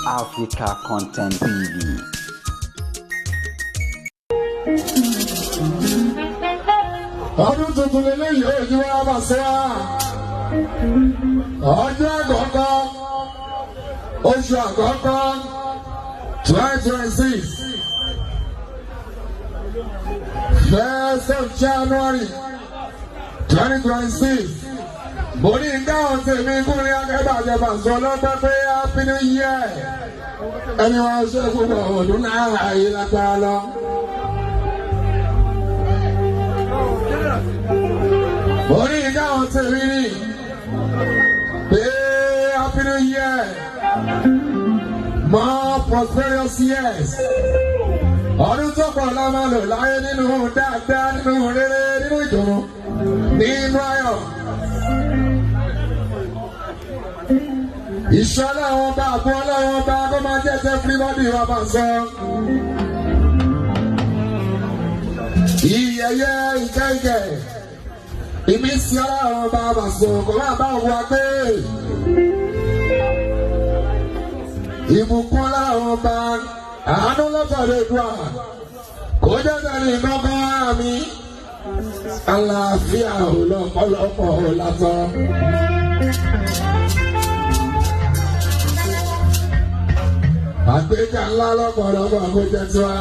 Africa Content TV. Ọdún tuntun lélẹ́yìí ojú wa bá ṣe wá. Ọjọ́ àkọ́kọ́, oṣù àkọ́kọ́, 2026. 1st of January, 2026. Mo ní dáhùn tèmi kúrin akẹ́bàjẹ́ bàṣọ lọ́pẹ́ pé Happy New Year. Ẹni wá ṣe gbogbo ọdún náà ayé lágbára lọ. Mo ní dáhùn tèmi ní pé Happy New Year. More prosperous years. Ọdún tó pọ̀ la máa lò láyé nínú dáadáa, nínú rere, nínú ìdùnnú, nínú ayọ̀. Ìṣọ́ láwọn bá àbọ̀ láwọn bá kó máa jẹ́ tẹ́ everybody wa bá sọ. Ìyẹyẹ ìkẹ́kẹ́ ìmísí ọlọ́run bá bá sọ kò máa bá wà pé. Ìbùkún ọlọ́run bá àánú lọ́sọ̀rọ̀ ìdúrà kò jẹ́ sẹ́ni ìgbọ́ngàn àmì àlàáfíà ọlọ́pọ̀lọpọ̀ látọ̀. Àgbéjà ńlá lọ́pọ̀lọpọ̀ àgbéjẹ́ tí wá.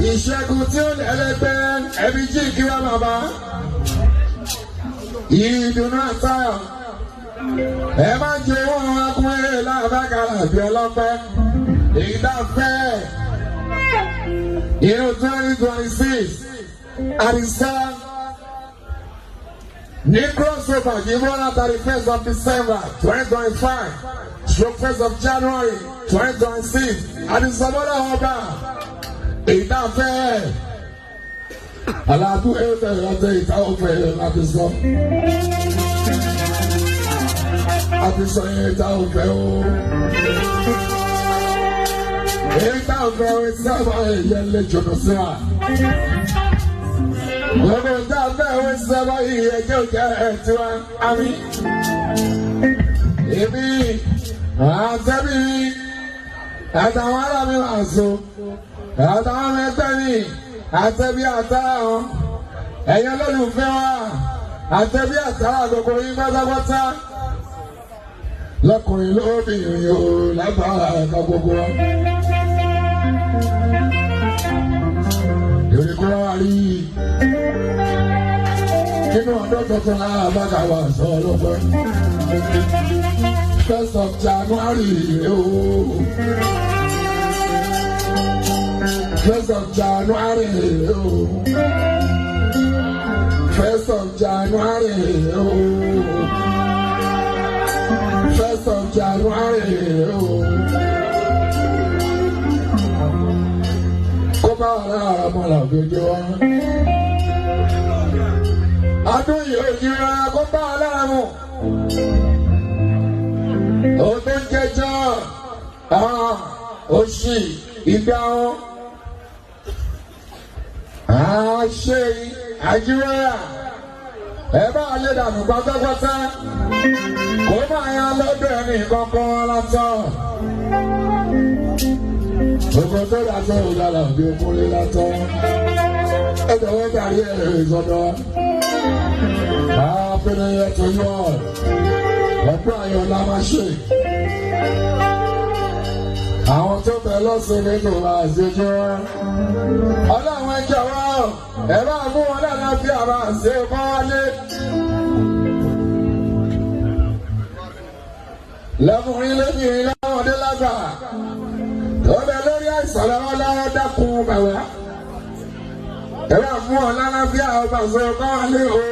Ìṣẹ́gun tí ó lẹ́lẹ́gbẹ́ ẹbí jí kí wá bàbá. Ìdùnnú àtayọ̀. Ẹ má jẹ owó akúnrẹ́ láàbákàrà bí ọlọ́pẹ́. Ìdáfẹ́. Inú 2026. Àdìsá. Ní crossover yìí bọ́lá 31st of December 2025. Stroke 1st of January 2026. Àdìsá bọ́lá ọba. Ìdáfẹ́. Aláàbò ẹ̀fẹ̀ ìrántẹ́ ìtawọ́fẹ̀ láti sọ. Àti sọ yẹn ìtawọ́fẹ̀ o. Ìtawọ́fẹ̀ o sábà yẹn lè jọ̀nà sí wa. Gbogbo ìtawọ́fẹ̀ o sábà yẹn jẹ́ òkè ẹ̀tí wa. Àmì. Èmi àtẹ́bí àtàwọn aráàlú àṣọ. Àtàwọn ẹgbẹ́ mi àtẹ̀bí àtàwọn ẹ̀yin olólùfẹ́ wa àtẹ̀bí àtàwọn àgbègbè yín pátápátá lọ́kùnrin lóbìnrin o lágbára ẹ̀ka gbogbo wa. Ìrìnkú wa rí nínú ọdún tuntun lára bàgà wa sọ ọlọ́pẹ́. 1st of January o. 1st of January, oh. 1st of January, oh. 1st of January, oh. Kó bá wà lára ọmọ làgbèjọ wa. Ọdún yìí ò yí ra kó bá wà lára mu. Ó tó ń jẹjọ́ òṣì ìdáhùn. Àṣẹ àjíwáyà ẹ bá lè dànù pátápátá kó máa yan lọ́dọ̀ ẹni kankan látọ̀. Gbogbo tó dàtọ̀ ìdàlà bí okùnrin látọ̀. Ẹ jọ̀wọ́ darí ẹ̀rọ ìsọdọ̀. Happy New Year to you all. Ọ̀pọ̀ ayọ̀ la máa ṣe. Àwọn tó bẹ̀ lọ́sẹ̀ nínú àṣejọ́. Ọlọ́run ẹ jọ̀wọ́ ẹ bá mú wọn lọ́nà bí àbá ṣe bọ́ wálé. Lọ́kùnrin lóbìnrin láwọ̀dé lágbà. Tó bẹ lórí àìsàn lọ́wọ́lọ́wọ́ dákun bàbá. Ẹ bá mú wọn lọ́nà bí àbá ṣe bọ́ wálé o.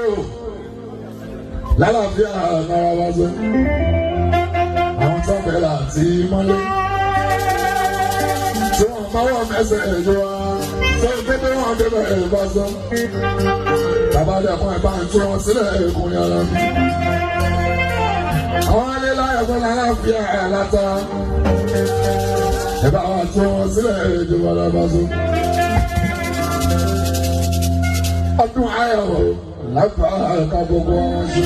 Lálàáfíà náírà wá sí. Àwọn tó bẹ̀ láti mọ́lé. Tí wọ́n máa wọ̀ mẹ́sẹ̀ ẹ̀jọ́ wa. Tó gbé wọn débẹ̀ ẹ̀bá sọ. Bàbá dẹ̀kun ẹ̀bá ń tún wọn sílẹ̀ ẹ̀kùnrin ara mi. Àwọn aléláyà fún aláàfíà ẹ̀láta. Ẹ̀bá wa tún wọn sílẹ̀ ẹ̀jọ́ wa lábá sọ. Ọdún ayọ̀ lágbàá ẹ̀ka gbogbo wọn ṣe.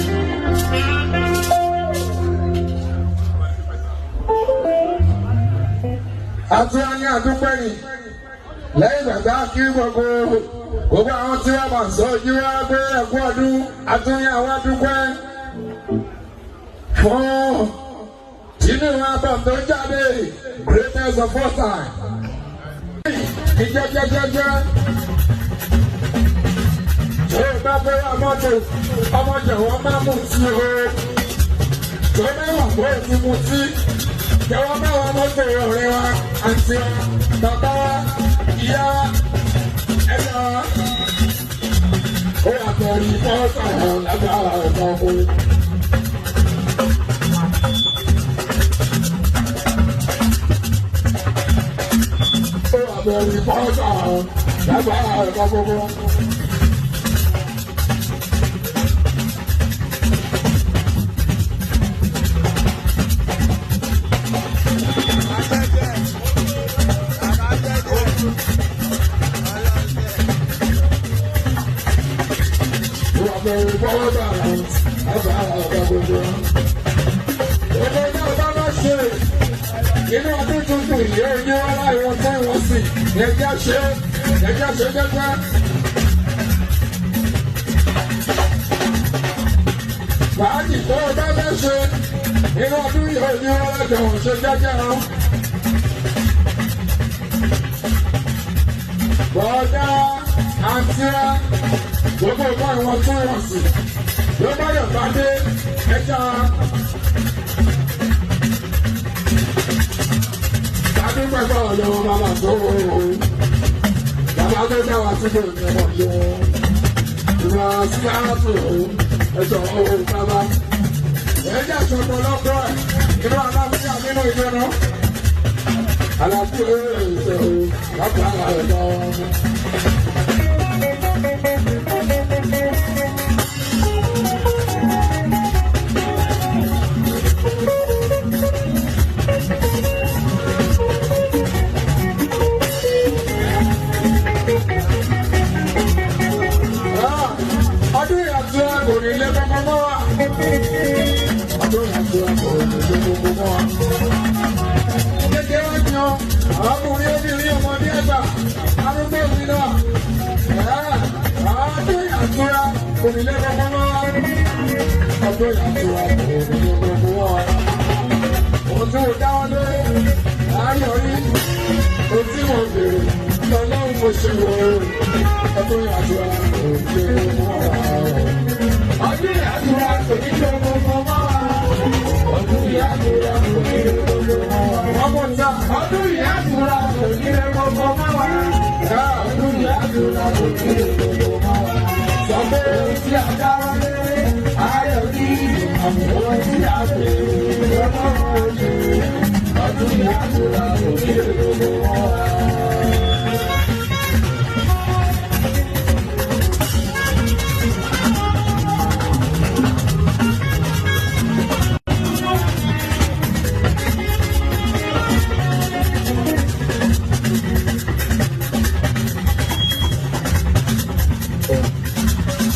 àtúnyà ní àdúgbò ni lẹ́yìn bàbá kí gbogbo àwọn tí wọ́n bá sọ ojú wa gbé ẹ̀kọ́ ọdún àtúnyà wá dúpẹ́ fún inú abọ́ tó jáde greatest of all time. Ìjẹ́jẹ́jẹ́jẹ́ ṣé bá fẹ́ wá mọ́tò ọmọ jẹ̀wọ́ má mú sí o tó mẹ́wàá bó ti mú sí jẹ̀wọ́ mẹ́wàá mọ́tò ọ̀rẹ́ wa àti bàbá wa ìyá ẹ̀yà ó yàtọ̀ rí mọ́tò lágbára ọ̀gá ọkùnrin. Very important. That's why I go. Very important. That's why I go. Inú ọdún tuntun yìí ó ní wọ́n láì wọ́n tẹ́ wọ́n sí ẹjẹ́ ṣe jẹ́jẹ́. Fàájì tó o bá fẹ́ ṣe inú ọdún yìí ó ní wọ́n lẹ́jọ̀ wọ́n ṣe jẹ́jẹ́ wọn. Bọ̀dá àǹtíra gbogbo ìgbà ìwọ̀n tún wọ̀n sí ló bá yọ̀ bá dé ẹja. Adúgbò ẹ̀fọ́ ọ̀lẹ́ bàbá tó bàbá tó dá wa síbò ní ọmọ yẹ ìwà síláàtù ẹ̀sọ̀ ọ̀hún bàbá. Ẹ̀jẹ̀ àṣọpọ̀ lọ́pọ̀ ẹ̀ inú aláfíà nínú ìjọba. Àlàfíà ẹ̀sẹ̀ lọ́pọ̀ àlà ẹ̀dọ́. Ọkùnrin obìnrin ọmọdé ẹgbà arúgbó mi náà ọdún ìyàtúra onílé gbogbo wọn ọdún ìyàtúra onílé gbogbo wọn ohun tí mo dáwọ́ lórí láyọrí ohun tí mo bèrè lọ́lọ́run mo ṣe wò ó ọdún ìyàtúra onílé gbogbo wọn ọdún ìyàtúra onílé gbogbo wọn ọdún ìyàtúra onílé gbogbo wọn. Ọdún ìyàtúra òkìlẹ̀ gbogbo máa wá. Ọdún ìyàtúra òkìlẹ̀ gbogbo máa wá. Sọ pé ohun tí a dá wọlé, ayọ̀ ní ohun tí a pè é lọ́wọ́ oṣù. Ọdún ìyàtúra òkìlẹ̀ gbogbo máa wá.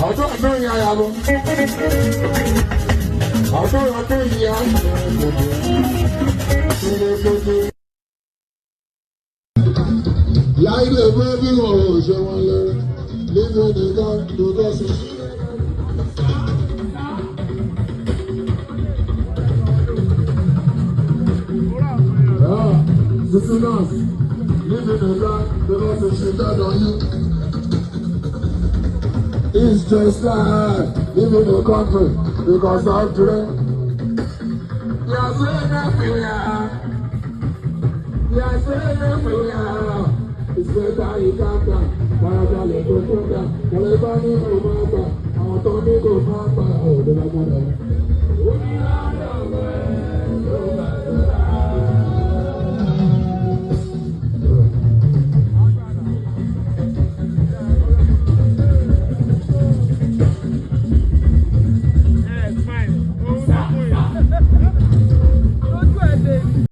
Ọdún yìí ayàbọ̀. Ọdún yìí ayàbọ̀. Láì lè mú bí wọ́n ò ṣe wọn lẹ́rẹ́ nínú nìkan tó tọ́sí. Sísú náà nínú nìkan tó tọ́sí ṣe dáadáa yín. It's just like living in a country because of drink. You're saying everywhere. You're saying everywhere. It's better you can't come. Bàbá lè tó fún ká. Kọ̀lẹ́ bá ní kò máa gbà. Àwọn tó ní kò máa gbà. Ọ̀dọ́ lágbàdà.